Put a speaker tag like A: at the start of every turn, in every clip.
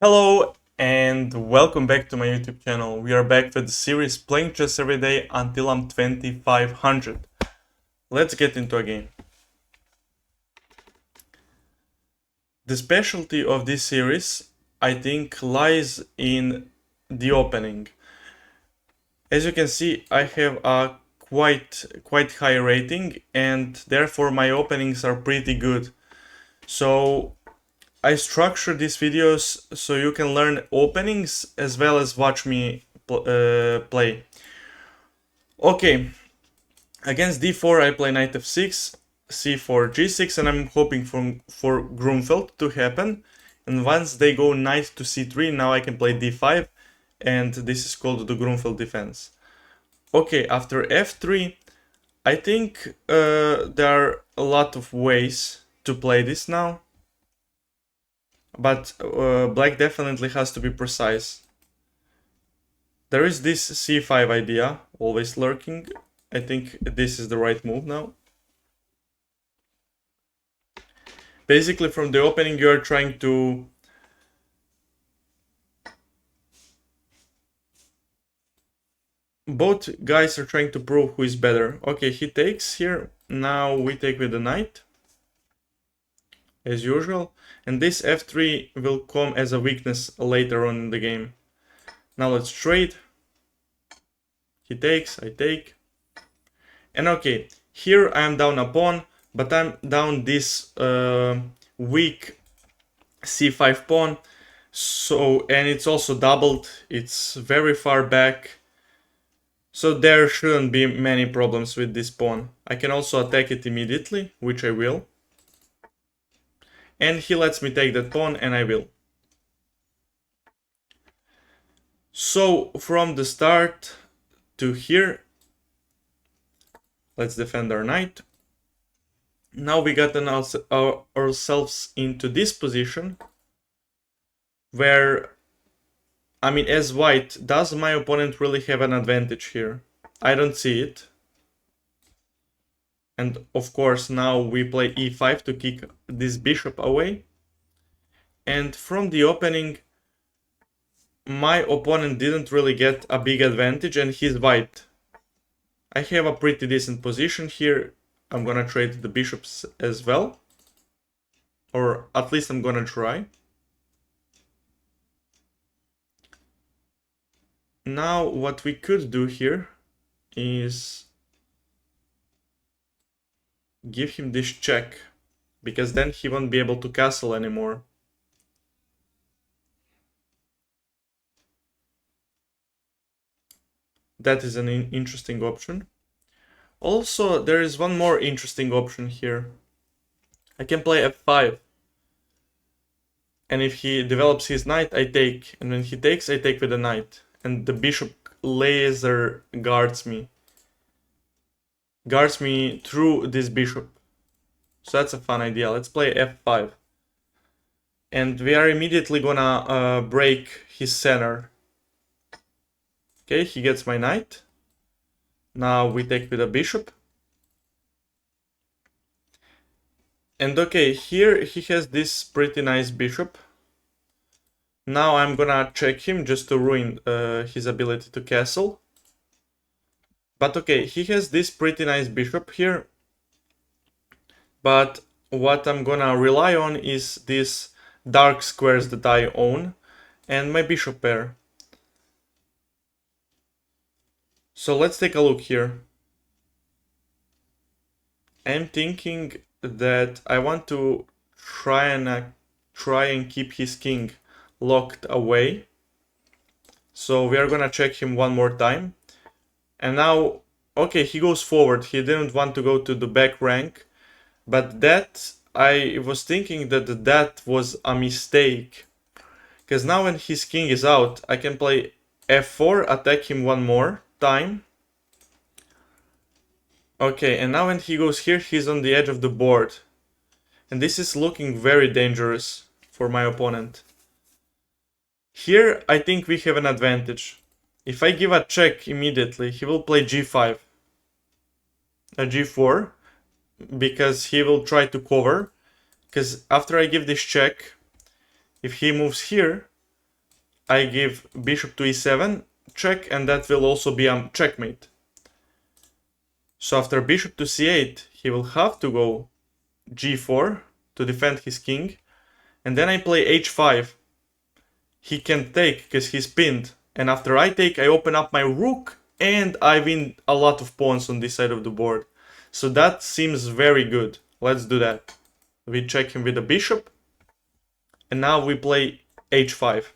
A: Hello and welcome back to my YouTube channel. We are back with the series Playing Chess Every Day until I'm 2500. Let's get into a game. The specialty of this series, I think, lies in the opening. As you can see, I have a quite high rating and therefore my openings are pretty good. So I structure these videos so you can learn openings as well as watch me play. Okay, against d4 I play knight f6, c4, g6, and I'm hoping for Grumfeld to happen. And once they go knight to c3, now I can play d5, and this is called the Grumfeld defense. Okay, after f3, I think there are a lot of ways to play this now. But black definitely has to be precise. There is this c5 idea, always lurking. I think this is the right move now. Basically, from the opening, you are trying to both guys are trying to prove who is better. Okay, he takes here. Now we take with the knight, as usual. And this f3 will come as a weakness later on in the game. Now let's trade. He takes, I take. And okay, here I am down a pawn, but I'm down this weak c5 pawn. So, and it's also doubled. It's very far back. So there shouldn't be many problems with this pawn. I can also attack it immediately, which I will. And he lets me take that pawn, and I will. So from the start to here, let's defend our knight. Now we got ourselves into this position where, I mean, as white, does my opponent really have an advantage here? I don't see it. And of course now we play e5 to kick this bishop away. And from the opening, my opponent didn't really get a big advantage and he's white. I have a pretty decent position here. I'm gonna trade the bishops as well. Or at least I'm gonna try. Now what we could do here is give him this check, because then he won't be able to castle anymore. That is an interesting option. Also, there is one more interesting option here. I can play f5. And if he develops his knight, I take. And when he takes, I take with the knight. And the bishop laser guards me. Guards me through this bishop. So that's a fun idea. Let's play f5. And we are immediately gonna break his center. Okay, he gets my knight. Now we take with a bishop. And okay, here he has this pretty nice bishop. Now I'm gonna check him just to ruin his ability to castle. But okay, he has this pretty nice bishop here. But what I'm gonna rely on is these dark squares that I own and my bishop pair. So let's take a look here. I'm thinking that I want to try and keep his king locked away. So we are gonna check him one more time. And now, okay, he goes forward. He didn't want to go to the back rank. But that, I was thinking that that was a mistake. Because now when his king is out, I can play f4, attack him one more time. Okay, and now when he goes here, he's on the edge of the board. And this is looking very dangerous for my opponent. Here, I think we have an advantage. If I give a check immediately, he will play g5. A g4, because he will try to cover. Because after I give this check, if he moves here, I give bishop to e7 check, and that will also be a checkmate. So after bishop to c8, he will have to go g4 to defend his king, and then I play h5. He can take because he's pinned, and after I take, I open up my rook, and I win a lot of pawns on this side of the board. So that seems very good. Let's do that. We check him with a bishop, and now we play h5.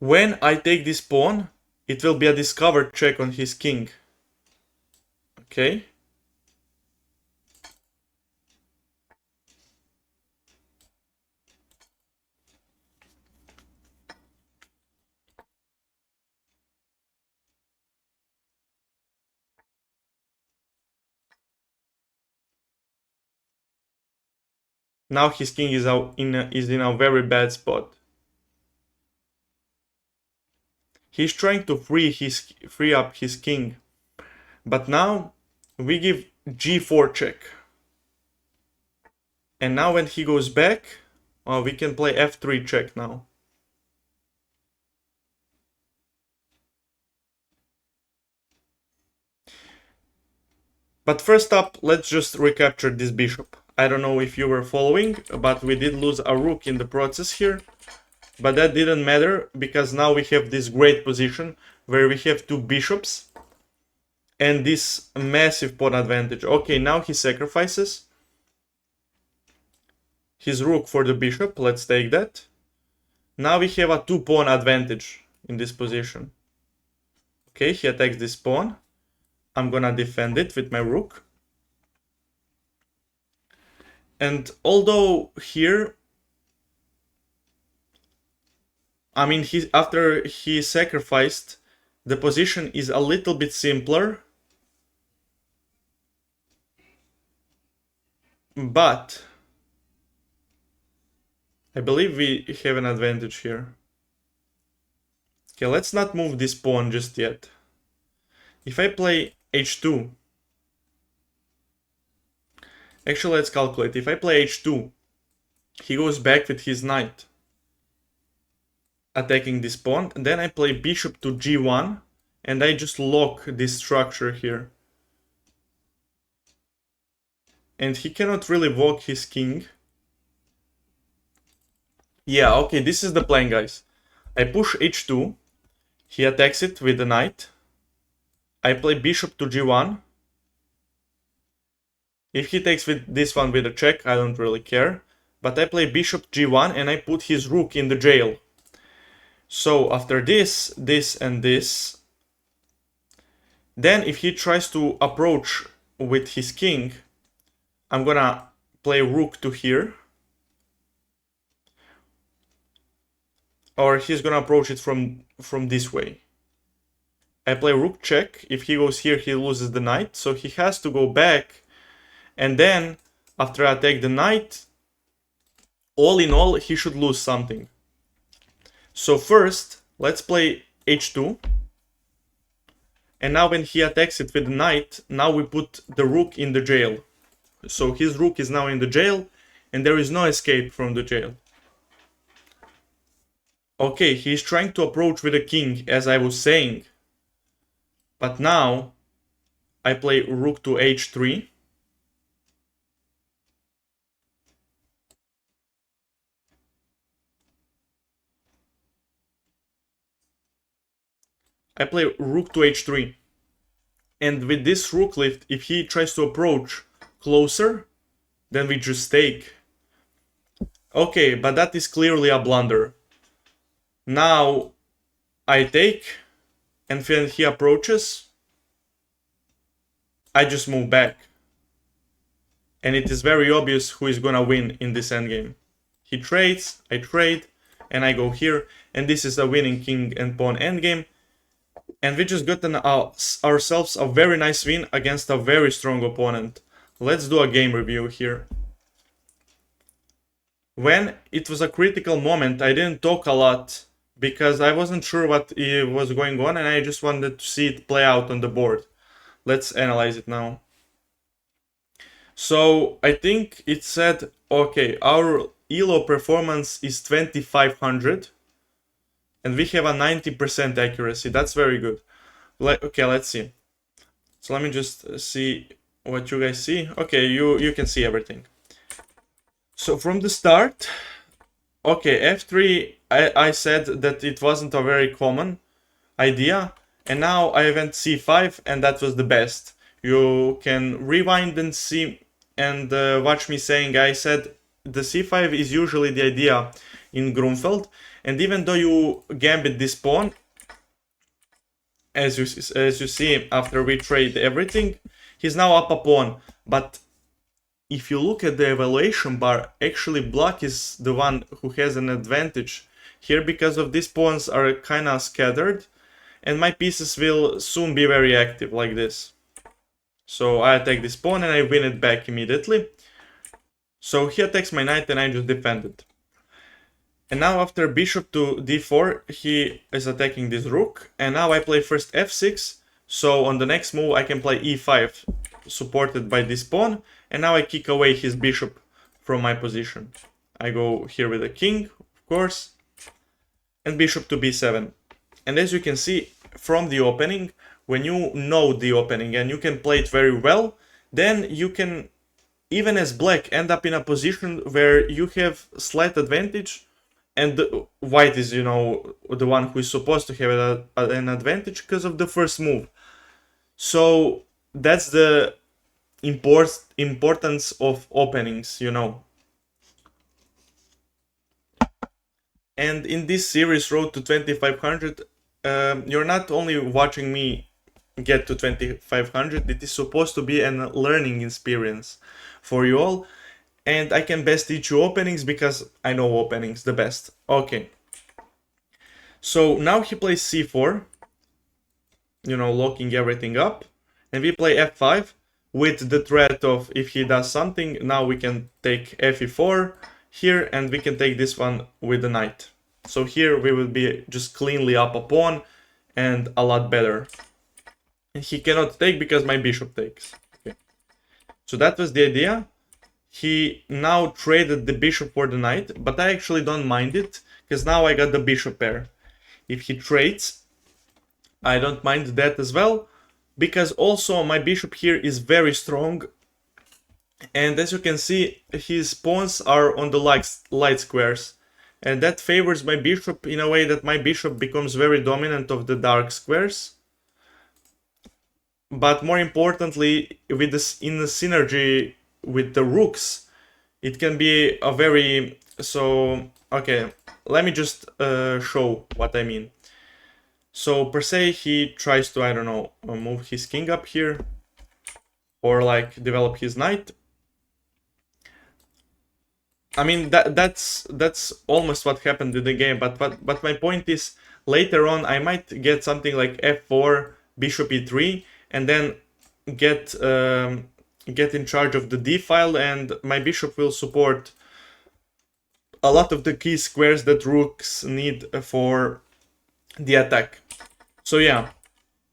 A: When I take this pawn, it will be a discovered check on his king. Okay. Now his king is in a very bad spot. He's trying to free up his king. But now we give g4 check. And now when he goes back, we can play f3 check now. But first up, let's just recapture this bishop. I don't know if you were following, but we did lose a rook in the process here. But that didn't matter, because now we have this great position where we have two bishops and this massive pawn advantage. Okay, now he sacrifices his rook for the bishop. Let's take that. Now we have a two pawn advantage in this position. Okay, he attacks this pawn. I'm gonna defend it with my rook. And although here, I mean, after he sacrificed, the position is a little bit simpler. But I believe we have an advantage here. Okay, let's not move this pawn just yet. If I play h2, actually let's calculate. If I play h2, he goes back with his knight, attacking this pawn. And then I play bishop to g1, and I just lock this structure here. And he cannot really walk his king. Yeah, okay, this is the plan, guys. I push h2, he attacks it with the knight. I play bishop to g1. If he takes with this one with a check, I don't really care. But I play bishop g1 and I put his rook in the jail. So after this, this and this, then if he tries to approach with his king, I'm gonna play rook to here. Or he's gonna approach it from this way. I play rook check. If he goes here, he loses the knight. So he has to go back. And then, after I take the knight, all in all, he should lose something. So first, let's play h2. And now when he attacks it with the knight, now we put the rook in the jail. So his rook is now in the jail, and there is no escape from the jail. Okay, he's trying to approach with the king, as I was saying. But now, I play rook to h3. I play rook to h3. And with this rook lift, if he tries to approach closer, then we just take. Okay, but that is clearly a blunder. Now I take, and when he approaches, I just move back. And it is very obvious who is gonna win in this endgame. He trades, I trade, and I go here. And this is a winning king and pawn endgame. And we just gotten ourselves a very nice win against a very strong opponent. Let's do a game review here. When it was a critical moment, I didn't talk a lot because I wasn't sure what was going on and I just wanted to see it play out on the board. Let's analyze it now. So I think it said, okay, our ELO performance is 2500. and we have a 90% accuracy. That's very good. Okay, let's see. So let me just see what you guys see. Okay, you can see everything. So from the start, okay, f3, I said that it wasn't a very common idea, and now I went c5, and that was the best. You can rewind and see and watch me saying I said the c5 is usually the idea in Grumfeld, and even though you gambit this pawn, as you see, after we trade everything, he's now up a pawn. But if you look at the evaluation bar, actually black is the one who has an advantage here because of these pawns are kind of scattered, and my pieces will soon be very active like this. So I attack this pawn and I win it back immediately. So he attacks my knight and I just defend it. And now after bishop to d4, he is attacking this rook. And now I play first f6. So on the next move I can play e5, supported by this pawn. And now I kick away his bishop from my position. I go here with the king, of course. And bishop to b7. And as you can see from the opening, when you know the opening and you can play it very well, then you can, even as black, end up in a position where you have slight advantage, and white is, the one who is supposed to have an advantage because of the first move. So that's the importance of openings, And in this series, Road to 2500, you're not only watching me get to 2500, it is supposed to be a learning experience for you all, and I can best teach you openings because I know openings the best. Okay, so now he plays c4, locking everything up, and we play f5 with the threat of, if he does something, now we can take fe4 here, and we can take this one with the knight. So here we will be just cleanly up a pawn and a lot better. And he cannot take because my bishop takes. Okay. So that was the idea. He now traded the bishop for the knight, but I actually don't mind it because now I got the bishop pair. If he trades, I don't mind that as well, because also my bishop here is very strong. And as you can see, his pawns are on the light squares. And that favors my bishop in a way that my bishop becomes very dominant of the dark squares. But more importantly, with this, in the synergy with the rooks, it can be a very... So, okay, let me just show what I mean. So, per se, he tries to, I don't know, move his king up here, or like develop his knight. I mean, that's almost what happened in the game, but my point is, later on I might get something like f4, bishop e3, and then get in charge of the d file, and my bishop will support a lot of the key squares that rooks need for the attack. So yeah,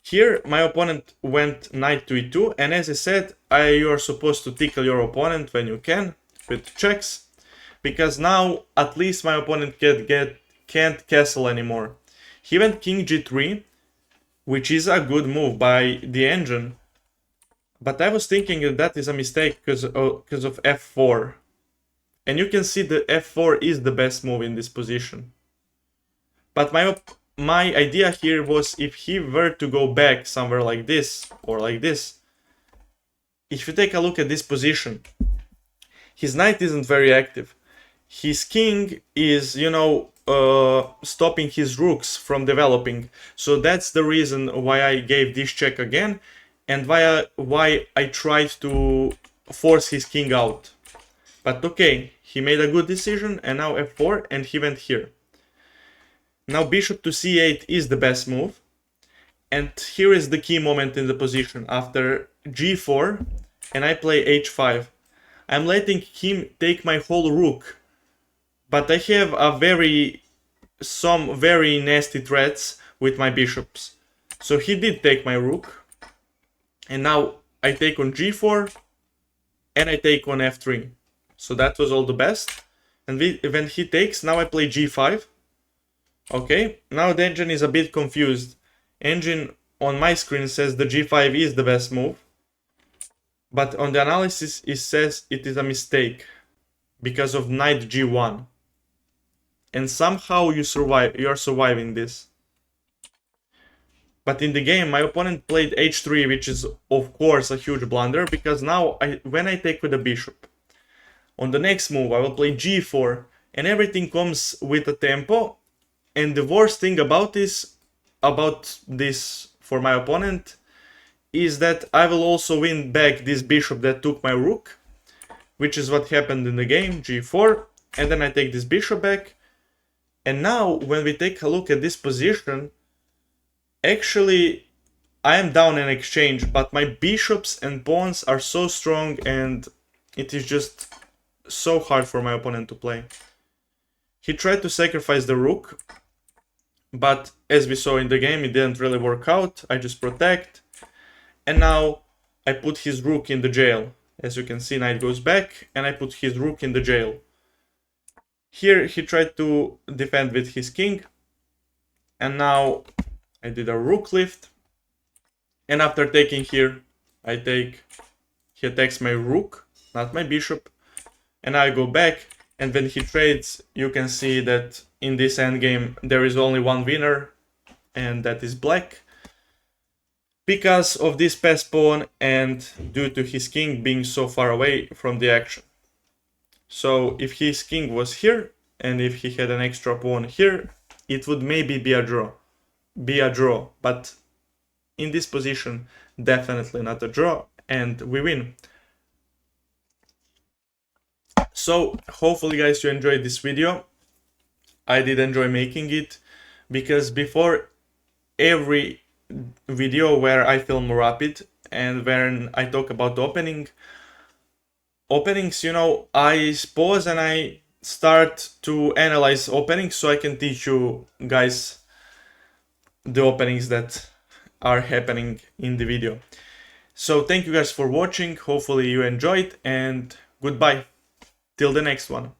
A: here my opponent went knight to e2, and as I said, you are supposed to tickle your opponent when you can with checks, because now at least my opponent can't castle anymore. He went king g3, which is a good move by the engine, but I was thinking that is a mistake because of f4. And you can see the f4 is the best move in this position. But my idea here was, if he were to go back somewhere like this or like this, if you take a look at this position, his knight isn't very active. His king is, stopping his rooks from developing. So that's the reason why I gave this check again, and why I tried to force his king out. But okay, he made a good decision, and now f4, and he went here. Now bishop to c8 is the best move, and here is the key moment in the position. After g4, and I play h5, I'm letting him take my whole rook, but I have some very nasty threats with my bishops. So he did take my rook, and now I take on g4, and I take on f3. So that was all the best. And when he takes, now I play g5. Okay, now the engine is a bit confused. Engine on my screen says the g5 is the best move, but on the analysis it says it is a mistake because of knight g1. And somehow you are surviving this. But in the game, my opponent played h3, which is of course a huge blunder, because now when I take with the bishop, on the next move I will play g4, and everything comes with a tempo. And the worst thing about this for my opponent is that I will also win back this bishop that took my rook, which is what happened in the game, g4, and then I take this bishop back. And now when we take a look at this position, actually I am down in exchange, but my bishops and pawns are so strong and it is just so hard for my opponent to play. He tried to sacrifice the rook, but as we saw in the game, it didn't really work out. I just protect, and now I put his rook in the jail. As you can see, knight goes back, and I put his rook in the jail. Here he tried to defend with his king, and now I did a rook lift, and after taking here, he attacks my rook, not my bishop, and I go back, and when he trades, you can see that in this endgame there is only one winner, and that is black, because of this pass pawn and due to his king being so far away from the action. So if his king was here, and if he had an extra pawn here, it would maybe be a draw. But in this position, definitely not a draw, and we win. So hopefully guys you enjoyed this video. I did enjoy making it, because before every video where I film rapid and when I talk about the openings, you know, I pause and I start to analyze openings so I can teach you guys the openings that are happening in the video. So thank you guys for watching, hopefully you enjoyed, and goodbye till the next one.